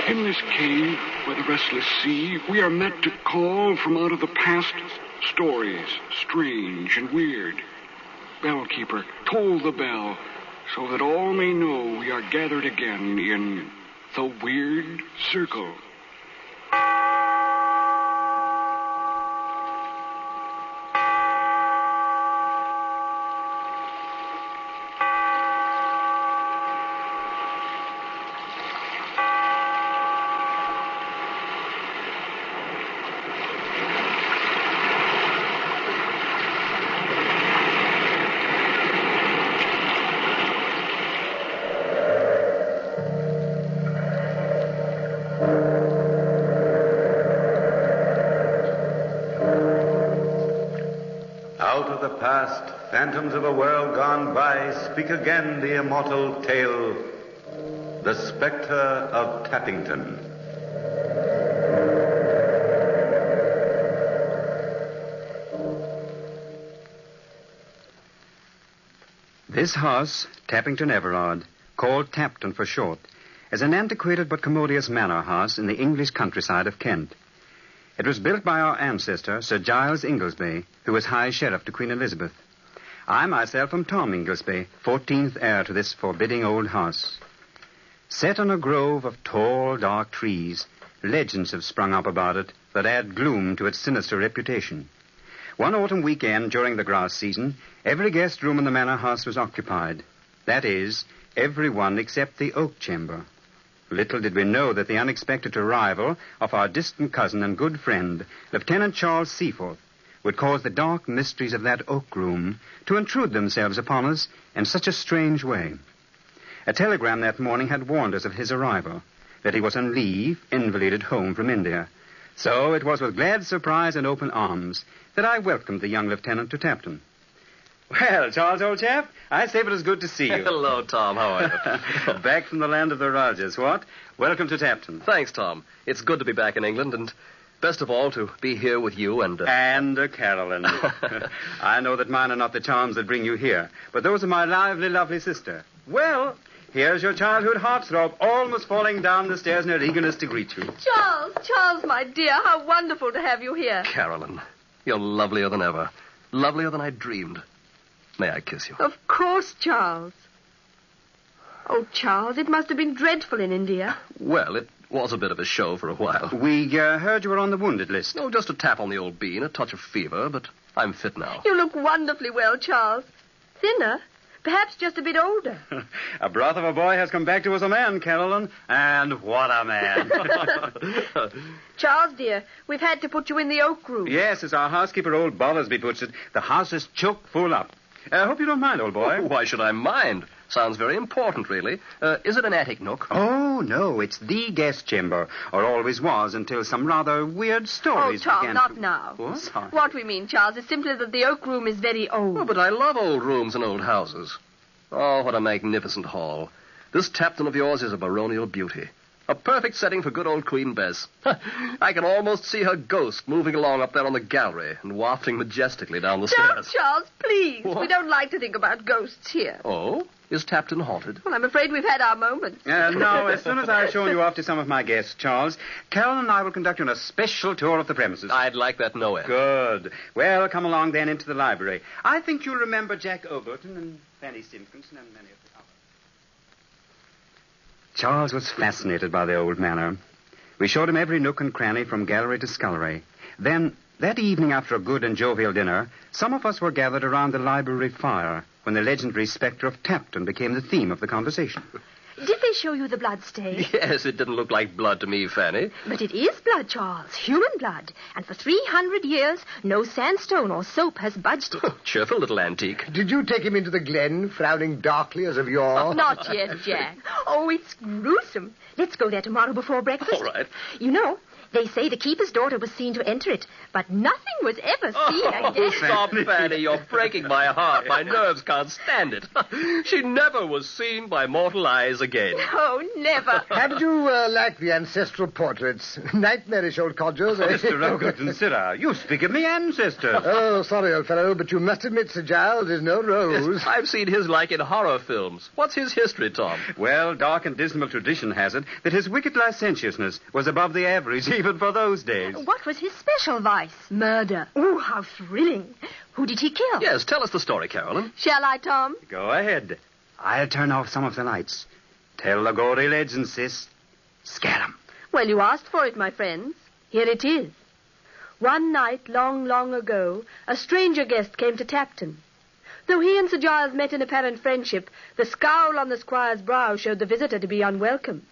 In this cave, by the restless sea, we are met to call from out of the past stories, strange and weird. Bellkeeper, toll the bell, so that all may know we are gathered again in the Weird Circle. Phantoms of a world gone by, speak again the immortal tale, The Spectre of Tappington. This house, Tappington Everard, called Tapton for short, is an antiquated but commodious manor house in the English countryside of Kent. It was built by our ancestor, Sir Giles Inglesby, who was High Sheriff to Queen Elizabeth. I myself am Tom Inglesby, 14th heir to this forbidding old house. Set on a grove of tall, dark trees, legends have sprung up about it that add gloom to its sinister reputation. One autumn weekend during the grass season, every guest room in the manor house was occupied. That is, every one except the oak chamber. Little did we know that the unexpected arrival of our distant cousin and good friend, Lieutenant Charles Seaforth, would cause the dark mysteries of that oak room to intrude themselves upon us in such a strange way. A telegram that morning had warned us of his arrival, that he was on leave, invalided home from India. So it was with glad surprise and open arms that I welcomed the young lieutenant to Tapton. Well, Charles, old chap, I say it is good to see you. Hello, Tom. How are you? Back from the land of the Rogers, what? Welcome to Tapton. Thanks, Tom. It's good to be back in England, and best of all, to be here with you and... And Carolyn. I know that mine are not the charms that bring you here, but those of my lively, lovely sister. Well, here's your childhood heartthrob almost falling down the stairs in her eagerness to greet you. Charles, my dear, how wonderful to have you here. Carolyn, you're lovelier than ever. Lovelier than I dreamed. May I kiss you? Of course, Charles. Oh, Charles, it must have been dreadful in India. Well, it was a bit of a show for a while. We heard you were on the wounded list. Oh, just a tap on the old bean, a touch of fever, but I'm fit now. You look wonderfully well, Charles. Thinner, perhaps just a bit older. A broth of a boy has come back to us a man, Carolyn, and what a man. Charles, dear, we've had to put you in the oak room. Yes, as our housekeeper, old Bothersby, puts it, the house is chock full up. I hope you don't mind, old boy. Oh, why should I mind? Sounds very important, really. Is it an attic nook? Oh, no, it's the guest chamber, or always was until some rather weird stories began. Oh, Tom, not to... now. Oh, sorry. What we mean, Charles, is simply that the oak room is very old. Oh, but I love old rooms and old houses. Oh, what a magnificent hall. This Tapton of yours is a baronial beauty. A perfect setting for good old Queen Bess. I can almost see her ghost moving along up there on the gallery and wafting majestically down the stairs. Charles, please. What? We don't like to think about ghosts here. Oh? Is Tapton haunted? Well, I'm afraid we've had our moments. No, as soon as I've shown you off to some of my guests, Charles, Carolyn and I will conduct you on a special tour of the premises. I'd like that no end. Good. Well, come along then into the library. I think you'll remember Jack Overton and Fanny Simpkinson and many of the others. Charles was fascinated by the old manor. We showed him every nook and cranny from gallery to scullery. Then, that evening after a good and jovial dinner, some of us were gathered around the library fire when the legendary Spectre of Tapton became the theme of the conversation. Did they show you the blood stain? Yes, it didn't look like blood to me, Fanny. But it is blood, Charles. Human blood. And for 300 years, no sandstone or soap has budged it. Cheerful little antique. Did you take him into the glen, frowning darkly as of yore? Not yet, Jack. Oh, it's gruesome. Let's go there tomorrow before breakfast. All right. You know, They say the keeper's daughter was seen to enter it, but nothing was ever seen again. Stop, Fanny. You're breaking my heart. My nerves can't stand it. She never was seen by mortal eyes again. Oh, never. How did you like the ancestral portraits? Nightmarish old codgers, eh? Mr. Rogerton, sir, you speak of me ancestors. Oh, sorry, old fellow, but you must admit Sir Giles is no rose. I've seen his like in horror films. What's his history, Tom? Well, dark and dismal tradition has it that his wicked licentiousness was above the average even for those days. What was his special vice? Murder. Ooh, how thrilling. Who did he kill? Yes, tell us the story, Carolyn. Shall I, Tom? Go ahead. I'll turn off some of the lights. Tell the gory legend, sis. Scare 'em. Well, you asked for it, my friends. Here it is. One night, long, long ago, a stranger guest came to Tappington. Though he and Sir Giles met in apparent friendship, the scowl on the squire's brow showed the visitor to be unwelcome.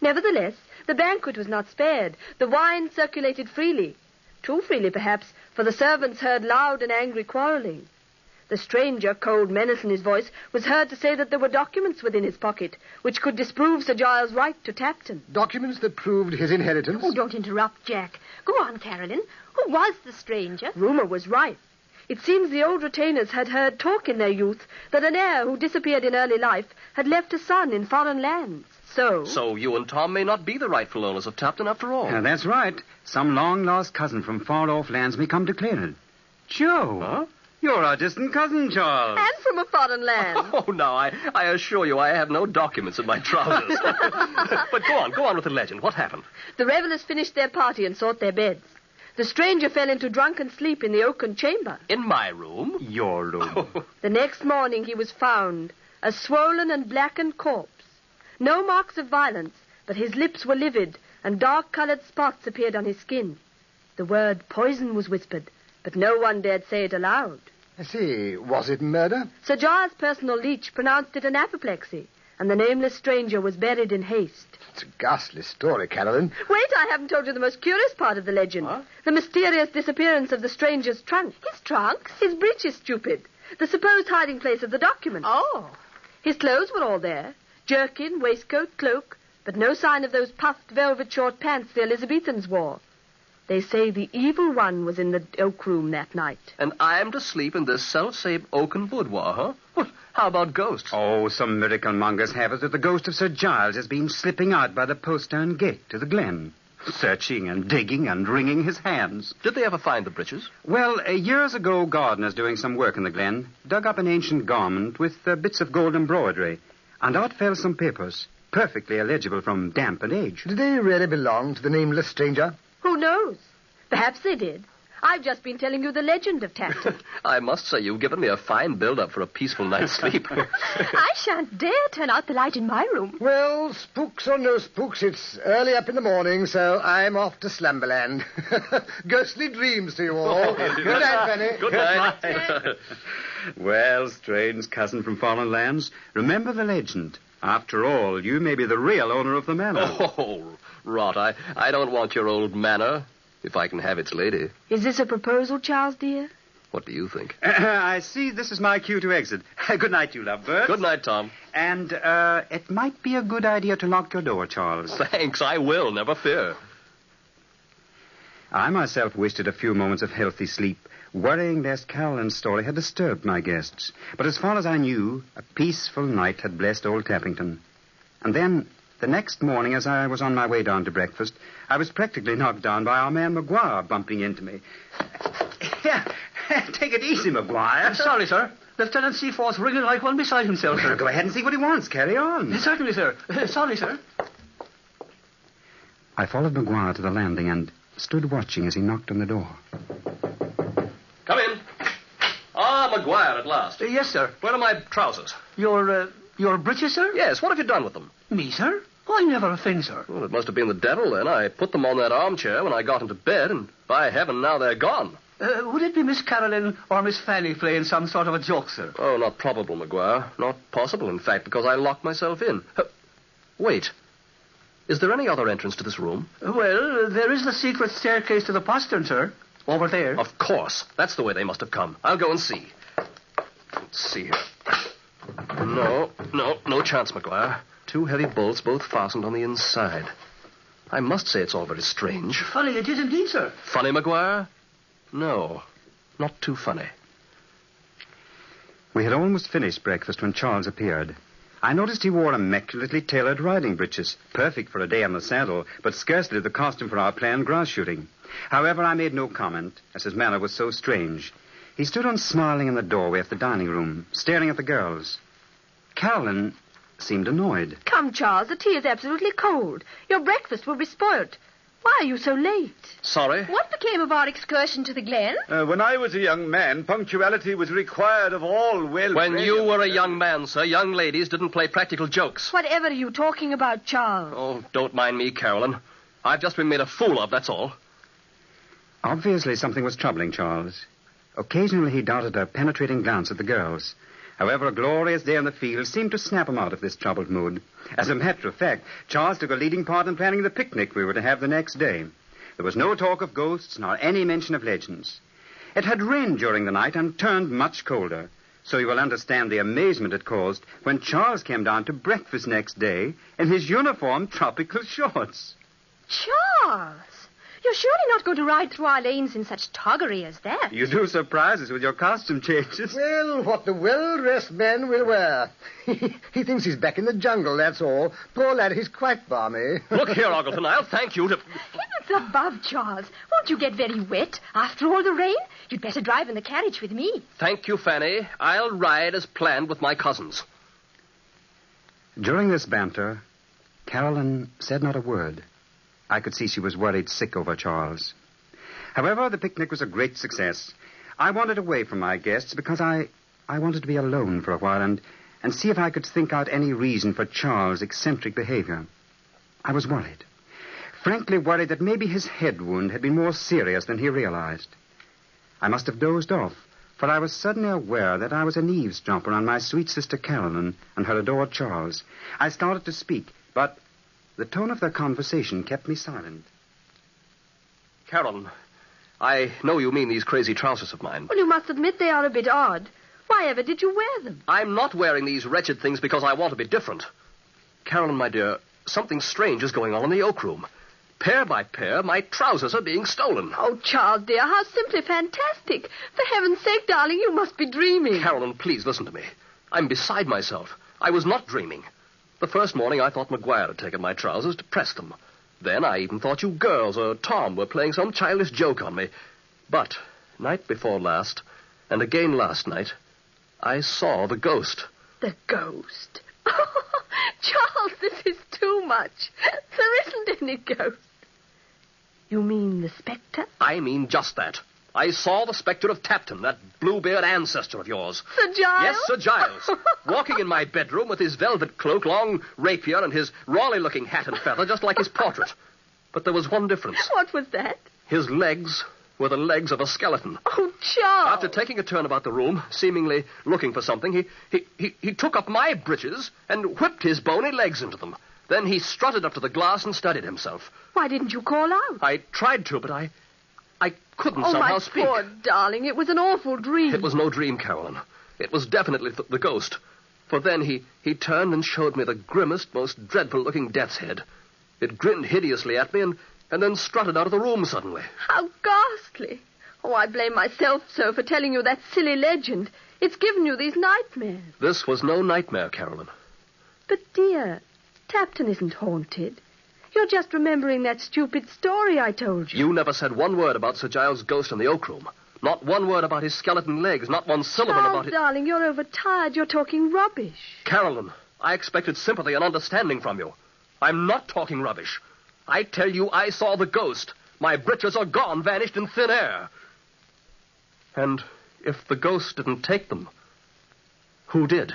Nevertheless, the banquet was not spared. The wine circulated freely. Too freely, perhaps, for the servants heard loud and angry quarrelling. The stranger, cold menace in his voice, was heard to say that there were documents within his pocket which could disprove Sir Giles' right to Tappington. Documents that proved his inheritance? Oh, don't interrupt, Jack. Go on, Carolyn. Who was the stranger? Rumour was rife. It seems the old retainers had heard talk in their youth that an heir who disappeared in early life had left a son in foreign lands. So you and Tom may not be the rightful owners of Tappington after all. That's right. Some long-lost cousin from far-off lands may come to claim it. Joe, Huh? You're our distant cousin, Charles. And from a foreign land. Oh, no, I assure you I have no documents in my trousers. But go on with the legend. What happened? The revellers finished their party and sought their beds. The stranger fell into drunken sleep in the oaken chamber. In my room? Your room. The next morning he was found, a swollen and blackened corpse. No marks of violence, but his lips were livid, and dark-coloured spots appeared on his skin. The word poison was whispered, but no one dared say it aloud. I see. Was it murder? Sir Giles' personal leech pronounced it an apoplexy, and the nameless stranger was buried in haste. It's a ghastly story, Carolyn. Wait, I haven't told you the most curious part of the legend. What? The mysterious disappearance of the stranger's trunk. His trunks? His breeches, stupid. The supposed hiding place of the document. Oh. His clothes were all there. Jerkin, waistcoat, cloak, but no sign of those puffed velvet short pants the Elizabethans wore. They say the evil one was in the oak room that night. And I'm to sleep in this self-same oaken boudoir, huh? Well, how about ghosts? Oh, some miracle mongers have it that the ghost of Sir Giles has been slipping out by the postern gate to the glen, searching and digging and wringing his hands. Did they ever find the breeches? Well, years ago, gardeners doing some work in the glen dug up an ancient garment with bits of gold embroidery, and out fell some papers, perfectly illegible from damp and age. Did they really belong to the nameless stranger? Who knows? Perhaps they did. I've just been telling you the legend of Tappington. I must say you've given me a fine build-up for a peaceful night's sleep. I shan't dare turn out the light in my room. Well, spooks or no spooks, it's early up in the morning, so I'm off to Slumberland. Ghostly dreams to you all. Good night, Fanny. Good night. Well, strange cousin from foreign lands, remember the legend. After all, you may be the real owner of the manor. Oh, rot. I don't want your old manor, if I can have its lady. Is this a proposal, Charles, dear? What do you think? I see this is my cue to exit. Good night, you lovebirds. Good night, Tom. And it might be a good idea to lock your door, Charles. Thanks, I will, never fear. I myself wasted a few moments of healthy sleep, worrying lest Carolyn's story had disturbed my guests. But as far as I knew, a peaceful night had blessed old Tappington. And then, the next morning, as I was on my way down to breakfast, I was practically knocked down by our man Maguire bumping into me. Yeah, take it easy, Maguire. Sorry, sir. Lieutenant Seaforth's ringing like one beside himself, sir. Go ahead and see what he wants. Carry on. Certainly, sir. Sorry, sir. I followed Maguire to the landing and stood watching as he knocked on the door. Come in. Ah, Maguire at last. Yes, sir. Where are my trousers? Your breeches, sir? Yes, what have you done with them? Me, sir? Oh, I never a thing, sir. Well, it must have been the devil, then. I put them on that armchair when I got into bed, and by heaven, now they're gone. Would it be Miss Carolyn or Miss Fanny playing some sort of a joke, sir? Oh, not probable, Maguire. Not possible, in fact, because I locked myself in. Wait. Is there any other entrance to this room? Well, there is the secret staircase to the postern, sir. Over there. Of course. That's the way they must have come. I'll go and see. Let's see here. No chance, Maguire. Two heavy bolts, both fastened on the inside. I must say it's all very strange. Funny it is indeed, sir. Funny, Maguire? No, not too funny. We had almost finished breakfast when Charles appeared. I noticed he wore immaculately tailored riding breeches, perfect for a day on the saddle, but scarcely the costume for our planned grass shooting. However, I made no comment, as his manner was so strange. He stood unsmiling in the doorway of the dining room, staring at the girls. Caroline seemed annoyed. Come, Charles, the tea is absolutely cold. Your breakfast will be spoilt. Why are you so late? Sorry? What became of our excursion to the glen? When I was a young man, punctuality was required of all well-bred... When you were a young man, sir, young ladies didn't play practical jokes. Whatever are you talking about, Charles? Oh, don't mind me, Carolyn. I've just been made a fool of, that's all. Obviously, something was troubling Charles. Occasionally, he darted a penetrating glance at the girls. However, a glorious day in the field seemed to snap him out of this troubled mood. As a matter of fact, Charles took a leading part in planning the picnic we were to have the next day. There was no talk of ghosts, nor any mention of legends. It had rained during the night and turned much colder, so you will understand the amazement it caused when Charles came down to breakfast next day in his uniform tropical shorts. Charles! You're surely not going to ride through our lanes in such toggery as that. You do surprise us with your costume changes. Well, what the well-dressed man will wear. He thinks he's back in the jungle, that's all. Poor lad, he's quite balmy. Look here, Ogleton, I'll thank you to... Heavens above, Charles. Won't you get very wet after all the rain? You'd better drive in the carriage with me. Thank you, Fanny. I'll ride as planned with my cousins. During this banter, Caroline said not a word. I could see she was worried sick over Charles. However, the picnic was a great success. I wandered away from my guests because I wanted to be alone for a while and see if I could think out any reason for Charles' eccentric behavior. I was worried. Frankly worried that maybe his head wound had been more serious than he realized. I must have dozed off, for I was suddenly aware that I was an eavesdropper on my sweet sister Caroline and her adored Charles. I started to speak, but the tone of their conversation kept me silent. Carolyn, I know you mean these crazy trousers of mine. Well, you must admit they are a bit odd. Why ever did you wear them? I'm not wearing these wretched things because I want to be different. Carolyn, my dear, something strange is going on in the oak room. Pair by pair, my trousers are being stolen. Oh, Charles, dear, how simply fantastic. For heaven's sake, darling, you must be dreaming. Carolyn, please listen to me. I'm beside myself. I was not dreaming. The first morning, I thought Maguire had taken my trousers to press them. Then I even thought you girls or Tom were playing some childish joke on me. But night before last, and again last night, I saw the ghost. The ghost? Oh, Charles, this is too much. There isn't any ghost. You mean the Spectre? I mean just that. I saw the Spectre of Tappington, that Bluebeard ancestor of yours. Sir Giles? Yes, Sir Giles. Walking in my bedroom with his velvet cloak, long rapier, and his Raleigh-looking hat and feather, just like his portrait. But there was one difference. What was that? His legs were the legs of a skeleton. Oh, Charles! After taking a turn about the room, seemingly looking for something, he took up my breeches and whipped his bony legs into them. Then he strutted up to the glass and studied himself. Why didn't you call out? I tried to, but I couldn't somehow speak. Oh, my poor darling, it was an awful dream. It was no dream, Carolyn. It was definitely the ghost. For then he turned and showed me the grimmest, most dreadful-looking death's head. It grinned hideously at me and then strutted out of the room suddenly. How ghastly. Oh, I blame myself, sir, for telling you that silly legend. It's given you these nightmares. This was no nightmare, Carolyn. But, dear, Tappington isn't haunted. You're just remembering that stupid story I told you. You never said one word about Sir Giles' ghost in the oak room. Not one word about his skeleton legs. Not one syllable about it. Darling, you're overtired. You're talking rubbish. Carolyn, I expected sympathy and understanding from you. I'm not talking rubbish. I tell you, I saw the ghost. My breeches are gone, vanished in thin air. And if the ghost didn't take them, who did?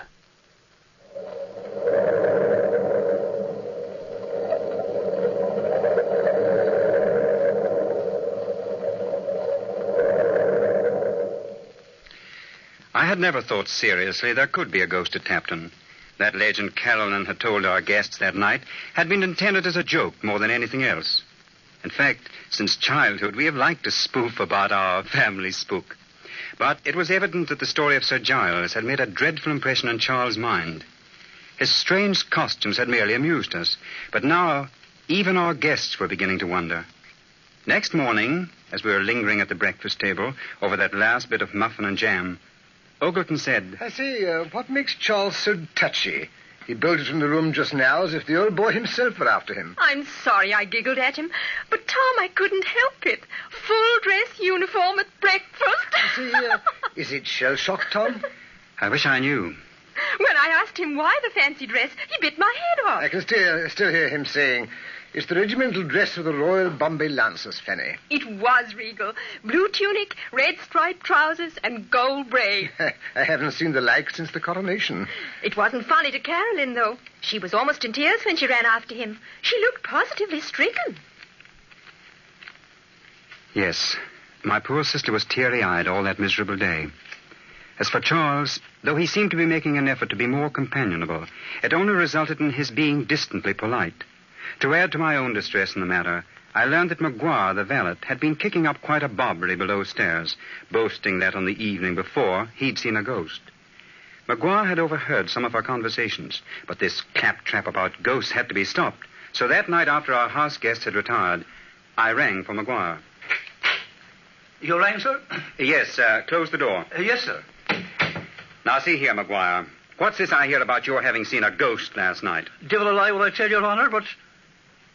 I had never thought seriously there could be a ghost at Tappington. That legend Caroline had told our guests that night had been intended as a joke more than anything else. In fact, since childhood, we have liked to spoof about our family spook. But it was evident that the story of Sir Giles had made a dreadful impression on Charles' mind. His strange costumes had merely amused us, but now Even our guests were beginning to wonder. Next morning, as we were lingering at the breakfast table over that last bit of muffin and jam, Ogleton said, I say, what makes Charles so touchy? He bolted from the room just now as if the old boy himself were after him. I'm sorry I giggled at him, but Tom, I couldn't help it. Full dress uniform at breakfast. See, is it shell-shock, Tom? I wish I knew. When I asked him why the fancy dress, he bit my head off. I can still hear him saying, it's the regimental dress of the Royal Bombay Lancers, Fanny. It was regal. Blue tunic, red striped trousers, and gold braid. I haven't seen the like since the coronation. It wasn't funny to Carolyn, though. She was almost in tears when she ran after him. She looked positively stricken. Yes, my poor sister was teary-eyed all that miserable day. As for Charles, though he seemed to be making an effort to be more companionable, it only resulted in his being distantly polite. To add to my own distress in the matter, I learned that Maguire, the valet, had been kicking up quite a bobbery below stairs, boasting that on the evening before he'd seen a ghost. Maguire had overheard some of our conversations, but this claptrap about ghosts had to be stopped. So that night after our house guests had retired, I rang for Maguire. You rang, sir? Yes, close the door. Yes, sir. Now, see here, Maguire. What's this I hear about your having seen a ghost last night? Devil a lie will I tell Your Honor, but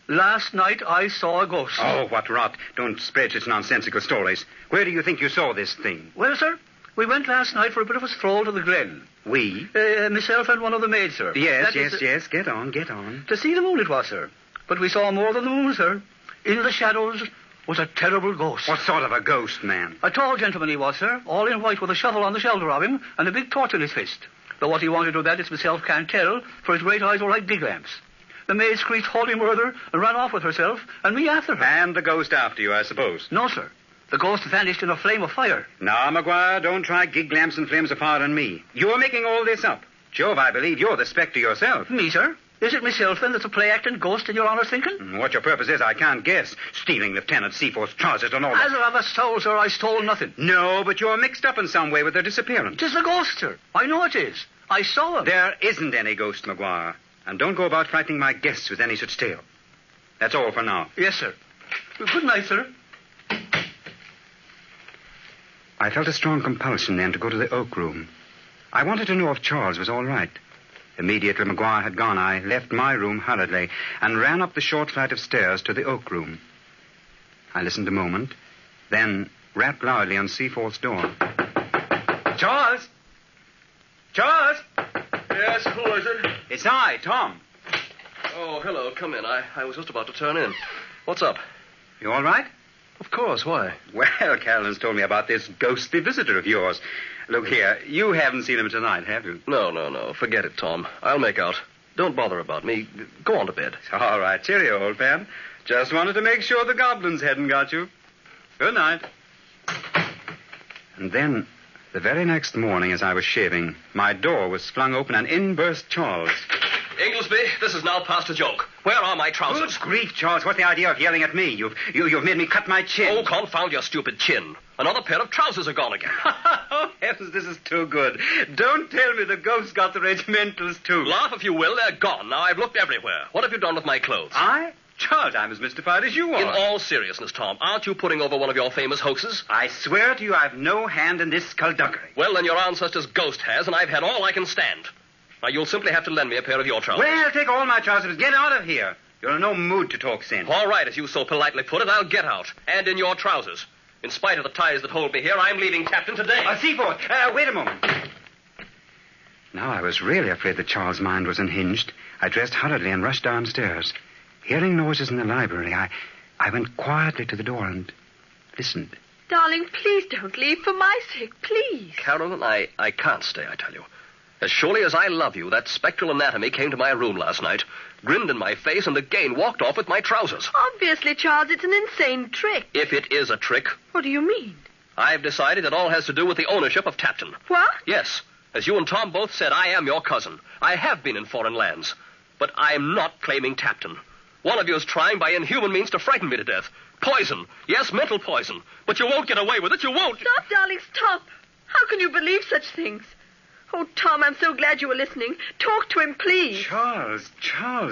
last night I saw a ghost. Oh, what rot. Don't spread such nonsensical stories. Where do you think you saw this thing? Well, sir, we went last night for a bit of a stroll to the Glen. We? Myself and one of the maids, sir. Yes. Get on. To see the moon it was, sir. But we saw more than the moon, sir. In the shadows was a terrible ghost. What sort of a ghost, man? A tall gentleman he was, sir, all in white with a shovel on the shoulder of him and a big torch in his fist. Though what he wanted with that is myself can't tell, for his great eyes were like dig lamps. The maid screeched holy murder and ran off with herself, and me after her. And the ghost after you, I suppose? No, sir. The ghost vanished in a flame of fire. Now, Maguire, don't try gig lamps and flames of fire on me. You're making all this up. Jove, I believe you're the Spectre yourself. Me, sir? Is it myself, then, that's a play-acting ghost in Your Honour's thinking? What your purpose is, I can't guess. Stealing Lieutenant Seaforth's trousers and all that. As I have a soul, sir, I stole nothing. No, but you're mixed up in some way with their disappearance. 'Tis the ghost, sir. I know it is. I saw him. There isn't any ghost, Maguire. And don't go about frightening my guests with any such tale. That's all for now. Yes, sir. Good night, sir. I felt a strong compulsion then to go to the oak room. I wanted to know if Charles was all right. Immediately Maguire had gone, I left my room hurriedly and ran up the short flight of stairs to the oak room. I listened a moment, then rapped loudly on Seaforth's door. Charles! Charles! Yes, who is it? It's I, Tom. Oh, hello. Come in. I was just about to turn in. What's up? You all right? Of course. Why? Well, Carolyn's told me about this ghostly visitor of yours. Look here, you haven't seen him tonight, have you? No. Forget it, Tom. I'll make out. Don't bother about me. Go on to bed. All right. Cheerio, old pal. Just wanted to make sure the goblins hadn't got you. Good night. And then, the very next morning as I was shaving, my door was flung open and in burst Charles. Inglesby, this is now past a joke. Where are my trousers? Good grief, Charles. What's the idea of yelling at me? You've made me cut my chin. Oh, confound your stupid chin. Another pair of trousers are gone again. Oh, heavens, this is too good. Don't tell me the ghost got the regimentals, too. Laugh if you will. They're gone. Now, I've looked everywhere. What have you done with my clothes? I? Charles, I'm as mystified as you are. In all seriousness, Tom, aren't you putting over one of your famous hoaxes? I swear to you I've no hand in this skullduggery. Well, then your ancestor's ghost has, and I've had all I can stand. Now, you'll simply have to lend me a pair of your trousers. Well, take all my trousers. Get out of here. You're in no mood to talk sense. All right, as you so politely put it, I'll get out. And in your trousers. In spite of the ties that hold me here, I'm leaving Tappington today. Seaforth, wait a moment. Now I was really afraid that Charles' mind was unhinged. I dressed hurriedly and rushed downstairs. Hearing noises in the library, I went quietly to the door and listened. Darling, please don't leave. For my sake, please. Carolyn, I can't stay, I tell you. As surely as I love you, that spectral anatomy came to my room last night, grinned in my face, and again walked off with my trousers. Obviously, Charles, it's an insane trick. If it is a trick. What do you mean? I've decided it all has to do with the ownership of Tappington. What? Yes. As you and Tom both said, I am your cousin. I have been in foreign lands. But I'm not claiming Tappington. One of you is trying by inhuman means to frighten me to death. Poison. Yes, mental poison. But you won't get away with it. You won't. Stop, darling, stop. How can you believe such things? Oh, Tom, I'm so glad you were listening. Talk to him, please. Charles,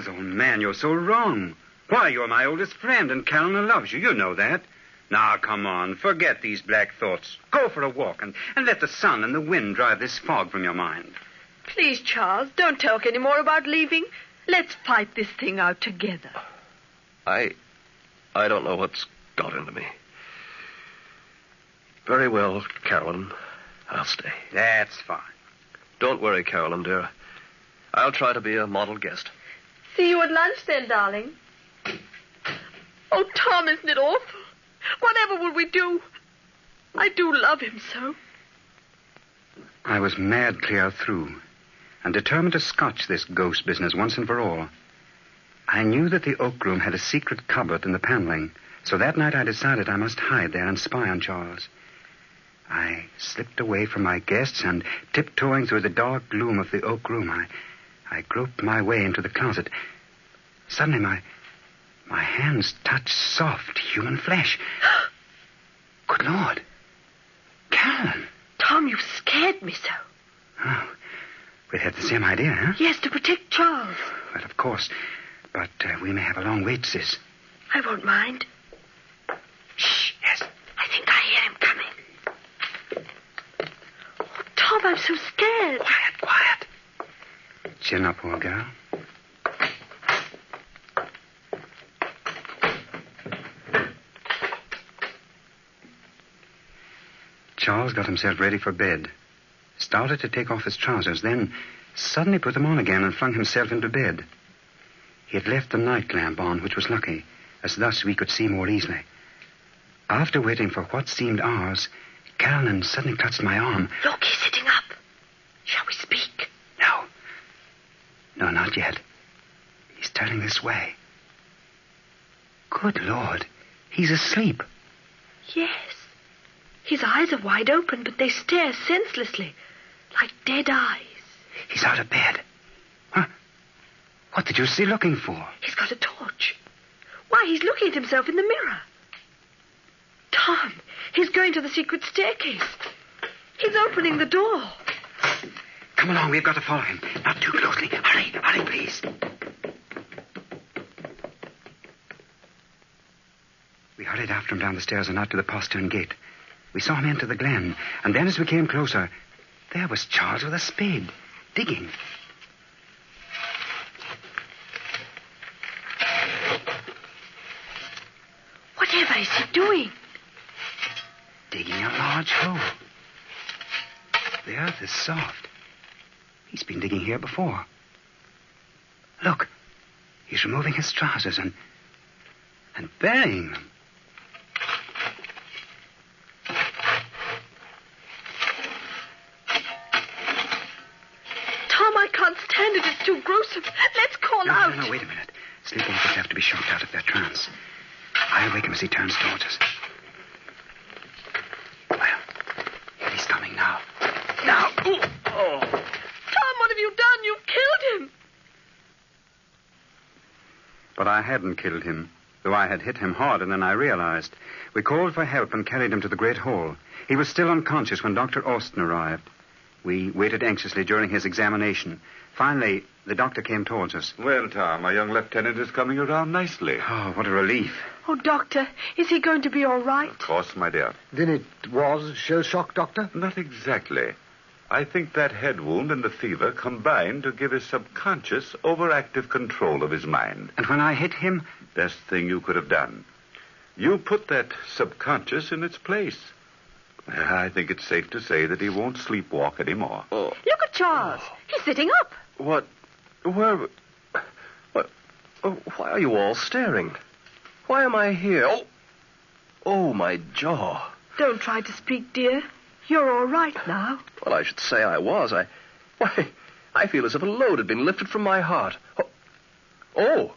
old man, you're so wrong. Why, you're my oldest friend, and Caroline loves you. You know that. Now, come on. Forget these black thoughts. Go for a walk and let the sun and the wind drive this fog from your mind. Please, Charles, don't talk any more about leaving. Let's fight this thing out together. I don't know what's got into me. Very well, Carolyn. I'll stay. That's fine. Don't worry, Carolyn, dear. I'll try to be a model guest. See you at lunch then, darling. Oh, Tom, isn't it awful? Whatever will we do? I do love him so. I was mad clear through and determined to scotch this ghost business once and for all. I knew that the oak room had a secret cupboard in the paneling, so that night I decided I must hide there and spy on Charles. I slipped away from my guests and, tiptoeing through the dark gloom of the oak room, I groped my way into the closet. Suddenly my hands touched soft human flesh. Good Lord. Caroline. Tom, you scared me so. Oh, we had the same idea, huh? Yes, to protect Charles. Well, of course. But we may have a long wait, sis. I won't mind. Shh, yes. I think I hear him coming. Oh, Tom, I'm so scared. Quiet. Chin up, old girl. Charles got himself ready for bed, started to take off his trousers, then suddenly put them on again and flung himself into bed. He had left the night lamp on, which was lucky, as thus we could see more easily. After waiting for what seemed hours, Caroline suddenly clutched my arm. Look, he's sitting up. Shall we speak? No, not yet. He's turning this way. Good Lord, he's asleep. Yes. His eyes are wide open, but they stare senselessly, like dead eyes. He's out of bed. Huh? What did you see looking for? He's got a torch. Why, he's looking at himself in the mirror. Tom, he's going to the secret staircase. He's opening the door. Come along, we've got to follow him. Not too closely. Hurry, please. We hurried after him down the stairs and out to the postern gate. We saw him enter the glen, and then as we came closer, there was Charles with a spade, digging. Whatever is he doing? Digging a large hole. The earth is soft. He's been digging here before. Look, he's removing his trousers and burying them. Tom, I can't stand it. It's too gruesome. Let's call out. No, wait a minute. Sleepwalkers have to be shocked out of their trance. I'll wake him as he turns towards us. Well, here he's coming now. Now! Ooh. Oh. Tom, what have you done? You've killed him. But I hadn't killed him, though I had hit him hard, and then I realized. We called for help and carried him to the great hall. He was still unconscious when Dr. Austin arrived. We waited anxiously during his examination. Finally, the doctor came towards us. Well, Tom, our young lieutenant is coming around nicely. Oh, what a relief. Oh, Doctor, is he going to be all right? Of course, my dear. Then it was shell shock, Doctor? Not exactly. I think that head wound and the fever combined to give his subconscious overactive control of his mind. And when I hit him? Best thing you could have done. You put that subconscious in its place. I think it's safe to say that he won't sleepwalk anymore. Oh. Look at Charles. He's sitting up. What? Where? What? Oh, why are you all staring? Why am I here? Oh, my jaw. Don't try to speak, dear. You're all right now. Well, I should say I was. Why, I feel as if a load had been lifted from my heart. Oh,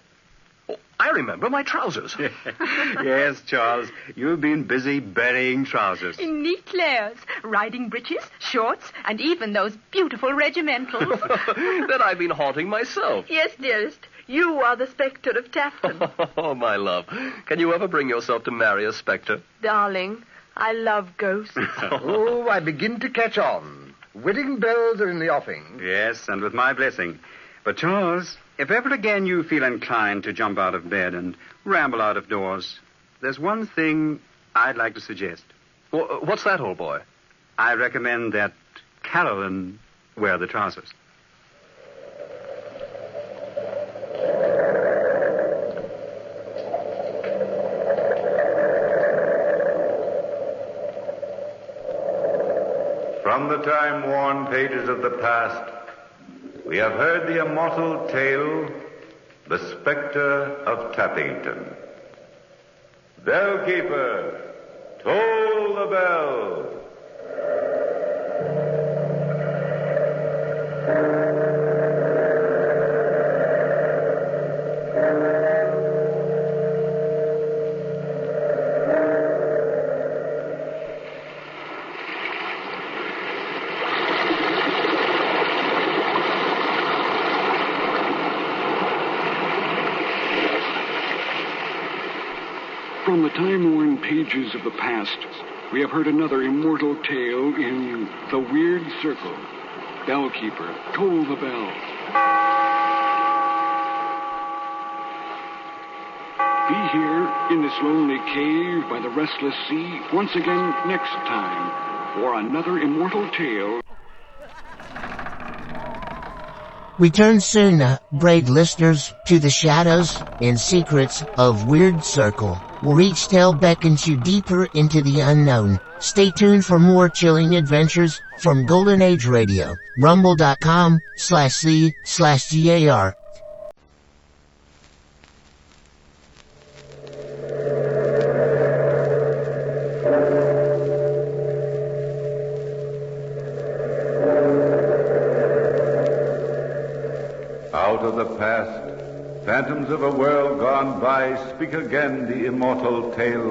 I remember my trousers. Yes, Charles. You've been busy burying trousers. In neat layers. Riding breeches, shorts, and even those beautiful regimentals. That I've been haunting myself. Yes, dearest. You are the Spectre of Tappington. Oh, my love. Can you ever bring yourself to marry a Spectre? Darling, I love ghosts. Oh, I begin to catch on. Wedding bells are in the offing. Yes, and with my blessing. But, Charles, if ever again you feel inclined to jump out of bed and ramble out of doors, there's one thing I'd like to suggest. What's that, old boy? I recommend that Carolyn wear the trousers. From the time-worn pages of the past, we have heard the immortal tale, The Spectre of Tappington. Bellkeeper, toll the bell. From the time-worn pages of the past, we have heard another immortal tale in The Weird Circle. Bellkeeper, toll the bell. Be here in this lonely cave by the restless sea once again next time for another immortal tale. Return soon, brave listeners, to the shadows and secrets of Weird Circle, where each tale beckons you deeper into the unknown. Stay tuned for more chilling adventures from Golden Age Radio, rumble.com/c/GAR. Out of the past, phantoms of a world gone by, speak again the immortal tale